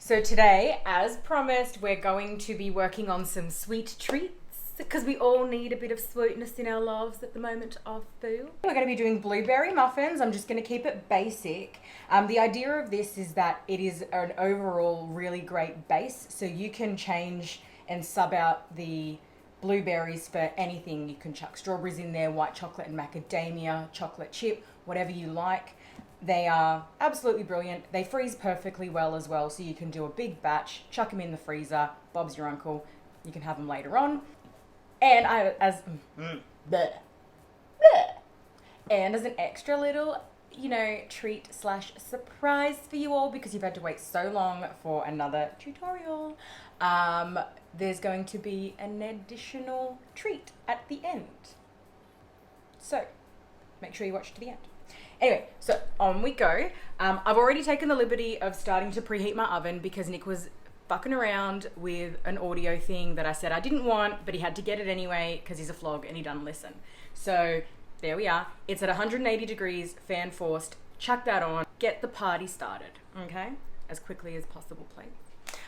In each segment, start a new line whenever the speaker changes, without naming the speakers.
So today, as promised, we're going to be working on some sweet treats because we all need a bit of sweetness in our lives at the moment of food. We're going to be doing blueberry muffins. I'm just going to keep it basic. The idea of this is that it is an overall really great base, so you can change and sub out the blueberries for anything. You can chuck strawberries in there, white chocolate and macadamia, chocolate chip, whatever you like. They are absolutely brilliant. They freeze perfectly well as well, so you can do a big batch, chuck them in the freezer, Bob's your uncle. You can have them later on. And as an extra little, treat / surprise for you all, because you've had to wait so long for another tutorial, there's going to be an additional treat at the end. So make sure you watch to the end. Anyway, so on we go. I've already taken the liberty of starting to preheat my oven because Nick was fucking around with an audio thing that I said I didn't want, but he had to get it anyway because he's a flog and he doesn't listen. So there we are. It's at 180 degrees, fan forced. Chuck that on. Get the party started, okay? As quickly as possible, please.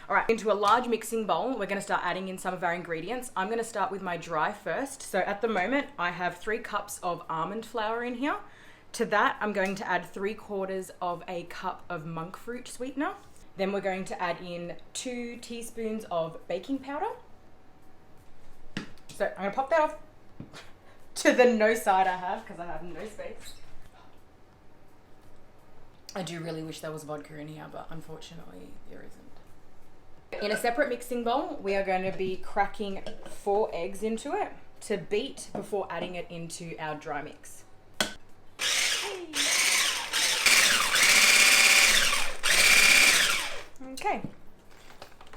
All right, into a large mixing bowl, we're going to start adding in some of our ingredients. I'm going to start with my dry first. So at the moment, I have 3 cups of almond flour in here. To that, I'm going to add 3/4 of a cup of Monkfruit sweetener. Then we're going to add in 2 teaspoons of baking powder. So I'm going to pop that off to the no side I have because I have no space. I do really wish there was vodka in here, but unfortunately there isn't. In a separate mixing bowl, we are going to be cracking 4 eggs into it to beat before adding it into our dry mix. Okay,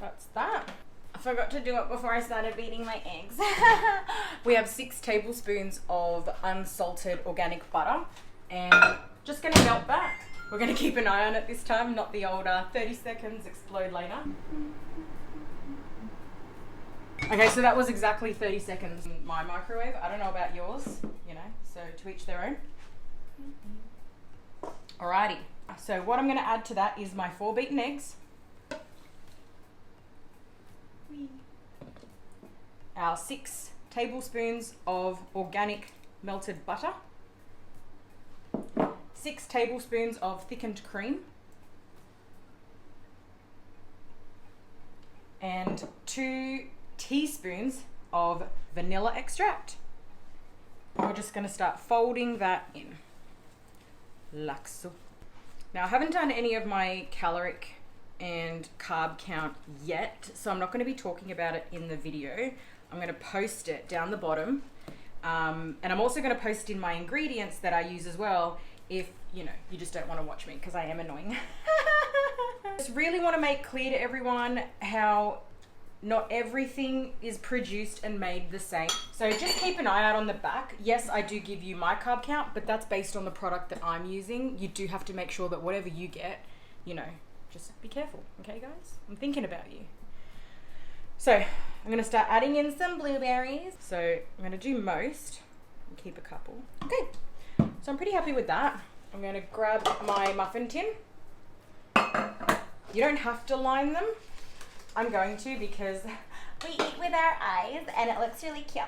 that's that. I forgot to do it before I started beating my eggs. We have 6 tablespoons of unsalted organic butter, and just gonna melt that. We're gonna keep an eye on it this time, not the old 30 seconds, explode later. Okay, so that was exactly 30 seconds in my microwave. I don't know about yours, so to each their own. Alrighty, so what I'm gonna add to that is my 4 beaten eggs. Our 6 tablespoons of organic melted butter, 6 tablespoons of thickened cream, and 2 teaspoons of vanilla extract. We're just going to start folding that in, like so. Now I haven't done any of my caloric and carb count yet, so I'm not going to be talking about it in the video. I'm going to post it down the bottom, and I'm also going to post in my ingredients that I use as well if you just don't want to watch me because I am annoying. Just really want to make clear to everyone how not everything is produced and made the same. So just keep an eye out on the back. Yes, I do give you my carb count, but that's based on the product that I'm using. You do have to make sure that whatever you get, just be careful, okay guys? I'm thinking about you. So I'm going to start adding in some blueberries. So I'm going to do most and keep a couple. Okay, so I'm pretty happy with that. I'm going to grab my muffin tin. You don't have to line them. I'm going to because we eat with our eyes and it looks really cute.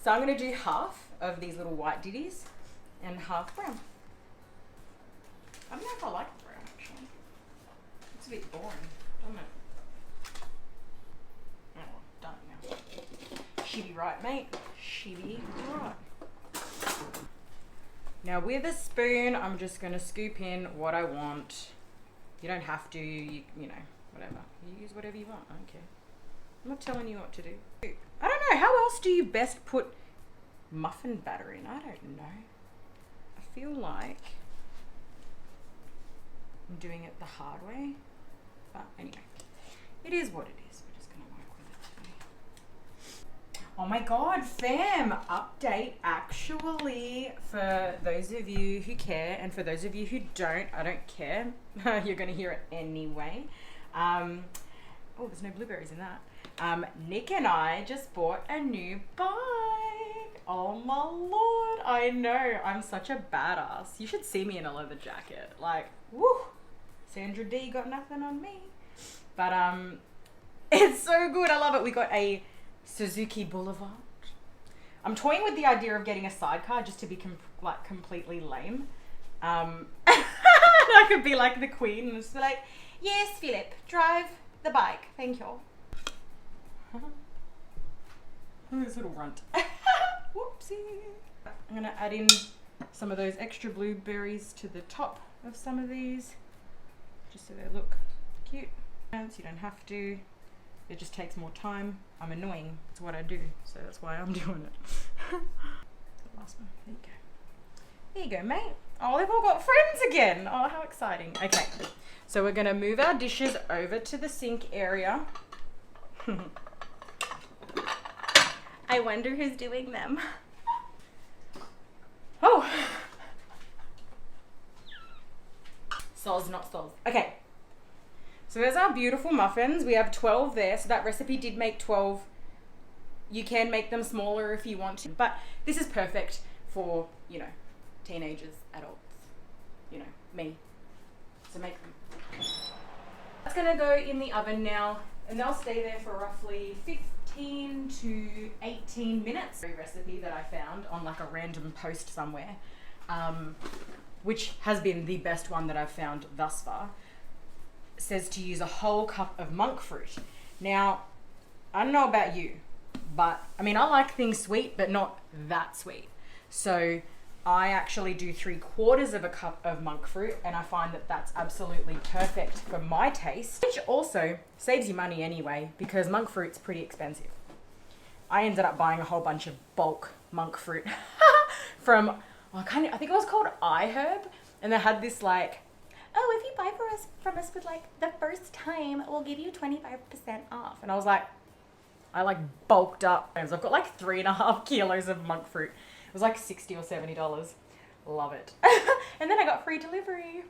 So I'm going to do half of these little white ditties and half brown. I don't know if I like brown actually. It's a bit boring, doesn't it? Oh, done now. She be right, mate. She be right. Now with a spoon, I'm just going to scoop in what I want. You don't have to, whatever. You use whatever you want, I don't care. I'm not telling you what to do. I don't know, how else do you best put muffin batter in? I don't know. I feel like I'm doing it the hard way. But anyway, it is what it is. We're just going to work with it today. Oh my god, fam! Update actually, for those of you who care, and for those of you who don't, I don't care. You're going to hear it anyway. Oh, there's no blueberries in that. Nick and I just bought a new bike. Oh my lord, I know, I'm such a badass. You should see me in a leather jacket. Like, woo! Sandra D got nothing on me. But it's so good. I love it. We got a Suzuki Boulevard. I'm toying with the idea of getting a sidecar just to be completely lame. I could be like the queen and just be like, yes, Philip, drive the bike. Thank you. This little runt. Whoopsie. I'm gonna add in some of those extra blueberries to the top of some of these, just so they look cute. So you don't have to. It just takes more time. I'm annoying. It's what I do, so that's why I'm doing it. The last one. There you go. There you go, mate. Oh, they've all got friends again. Oh, how exciting. Okay, so we're gonna move our dishes over to the sink area. I wonder who's doing them. Oh. Soz, not soz. Okay. So there's our beautiful muffins. We have 12 there. So that recipe did make 12. You can make them smaller if you want to. But this is perfect for, you know, teenagers, adults, you know, me. So make them. That's going to go in the oven now. And they'll stay there for roughly 15 to 18 minutes. A recipe that I found on like a random post somewhere, which has been the best one that I've found thus far, says to use a whole cup of monk fruit. Now, I don't know about you, but I mean, I like things sweet, but not that sweet. So I actually do 3/4 of a cup of monk fruit, and I find that that's absolutely perfect for my taste, which also saves you money anyway, because monk fruit's pretty expensive. I ended up buying a whole bunch of bulk monk fruit from, I think it was called iHerb, and they had this like, oh, if you buy from us with like the first time, we'll give you 25% off. And I was like, I like bulked up. I've got like 3.5 kilos of monk fruit. It was like $60 or $70. Love it. And then I got free delivery.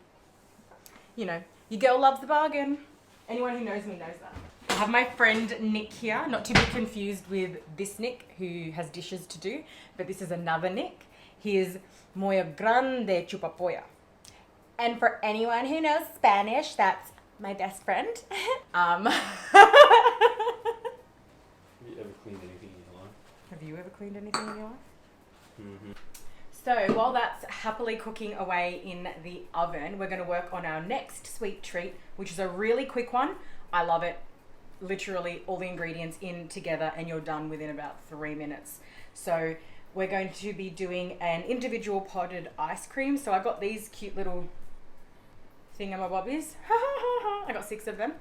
You know, your girl loves the bargain. Anyone who knows me knows that. I have my friend Nick here, not to be confused with this Nick who has dishes to do, but this is another Nick. He is muy grande chupapoya. And for anyone who knows Spanish, that's my best friend.
Have you ever cleaned anything in your life?
Have you ever cleaned anything in your life?
Mm-hmm.
So while that's happily cooking away in the oven, we're going to work on our next sweet treat, which is a really quick one. I love it. Literally all the ingredients in together and you're done within about 3 minutes. So we're going to be doing an individual potted ice cream. So I got these cute little thingamabobbies. I got 6 of them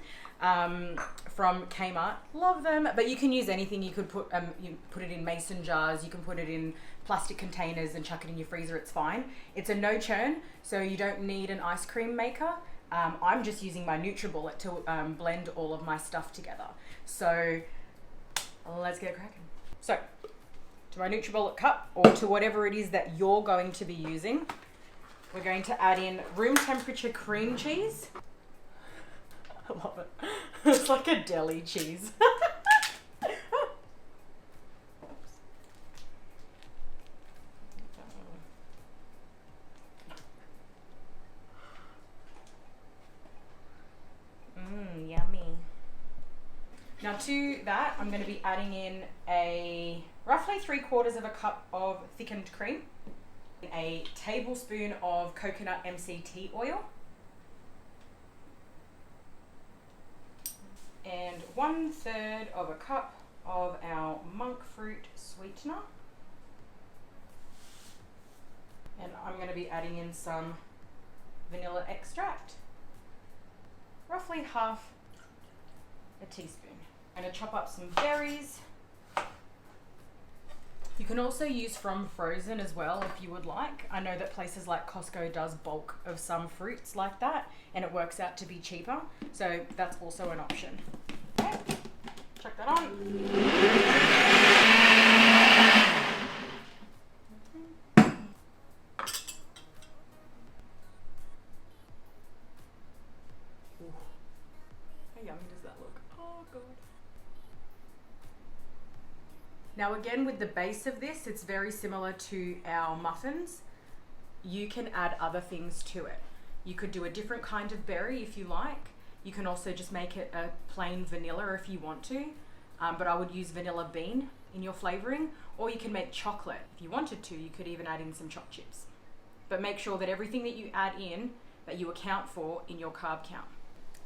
from Kmart. Love them, but you can use anything. You could put it in mason jars. You can put it in plastic containers and chuck it in your freezer. It's fine. It's a no-churn, so you don't need an ice cream maker. I'm just using my NutriBullet to blend all of my stuff together. So let's get cracking. So to my NutriBullet cup, or to whatever it is that you're going to be using, we're going to add in room temperature cream cheese. I love it. It's like a deli cheese. Yummy. Now to that, I'm going to be adding in a roughly 3/4 of a cup of thickened cream, a tablespoon of coconut MCT oil, and 1/3 of a cup of our Monkfruit sweetener. And I'm going to be adding in some vanilla extract, roughly half a teaspoon. I'm going to chop up some berries. You can also use from frozen as well if you would like. I know that places like Costco does bulk of some fruits like that, and it works out to be cheaper. So that's also an option. Okay, chuck that on. How yummy does that look? Oh god. Now again, with the base of this, it's very similar to our muffins. You can add other things to it. You could do a different kind of berry if you like. You can also just make it a plain vanilla if you want to, but I would use vanilla bean in your flavoring, or you can make chocolate. If you wanted to, you could even add in some choc chips. But make sure that everything that you add in, that you account for in your carb count.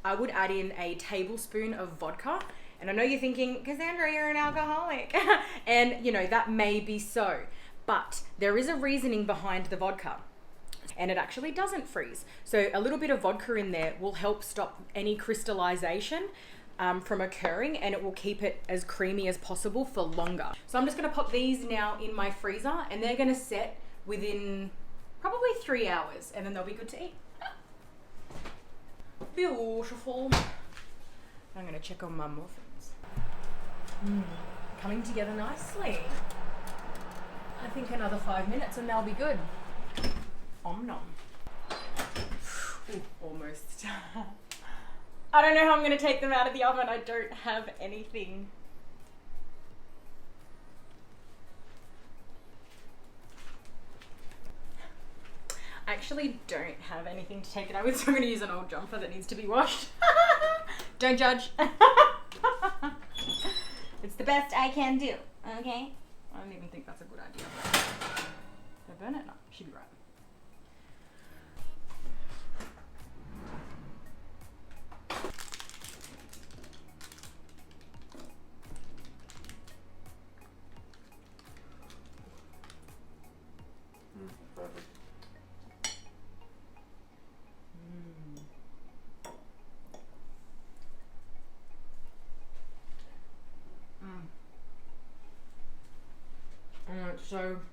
I would add in a tablespoon of vodka. And I know you're thinking, Cassandra, you're an alcoholic. And you know, that may be so, but there is a reasoning behind the vodka. And it actually doesn't freeze. So a little bit of vodka in there will help stop any crystallization from occurring, and it will keep it as creamy as possible for longer. So I'm just gonna pop these now in my freezer, and they're gonna set within probably 3 hours, and then they'll be good to eat. Beautiful. I'm gonna check on my muffins. Coming together nicely. I think another 5 minutes and they'll be good. Om nom. Ooh, almost. I don't know how I'm gonna take them out of the oven. I don't have anything. I actually don't have anything to take it out with, so I'm gonna use an old jumper that needs to be washed. Don't judge. It's the best I can do, okay? I don't even think that's a good idea. Did I burn it? No, should be right.
Perfect.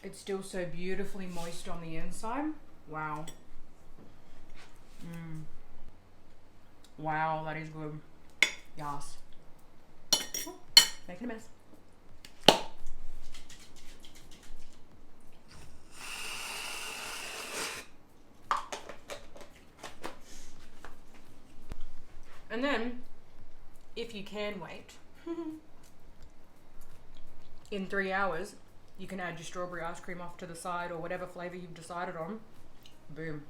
It's still so beautifully moist on the inside. Wow. Wow, that is good. Yes. Oh, making a mess. And then, if you can wait, in 3 hours, you can add your strawberry ice cream off to the side or whatever flavor you've decided on. Boom.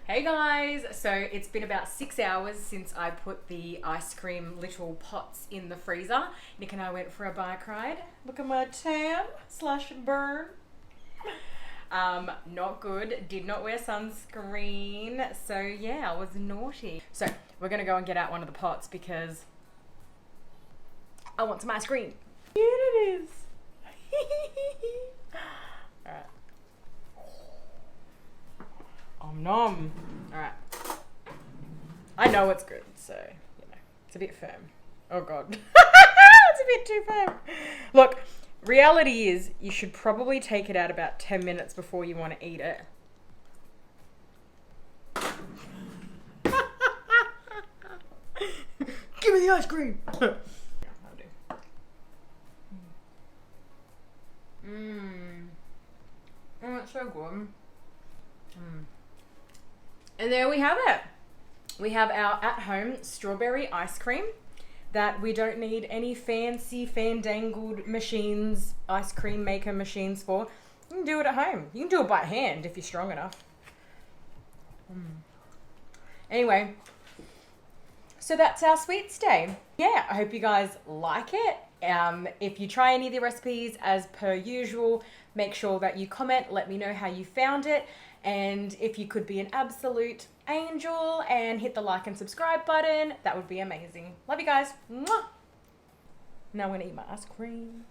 Hey guys, so it's been about 6 hours since I put the ice cream little pots in the freezer. Nick and I went for a bike ride. Look at my tan / burn. Not good. Did not wear sunscreen. So yeah, I was naughty. So we're gonna go and get out one of the pots because I want some ice cream. Here it is. Alright. Om nom. Alright. I know it's good, so, you know, it's a bit firm. Oh god. It's a bit too firm. Look, reality is you should probably take it out about 10 minutes before you want to eat it. Give me the ice cream. Oh, it's so good. And there we have it. We have our at-home strawberry ice cream that we don't need any fancy fandangled machines, ice cream maker machines for. You can do it at home. You can do it by hand if you're strong enough. Anyway, so that's our sweets day. Yeah, I hope you guys like it. If you try any of the recipes, as per usual, make sure that you comment, let me know how you found it, and if you could be an absolute angel and hit the like and subscribe button, that would be amazing. Love you guys. Mwah! Now I'm gonna eat my ice cream.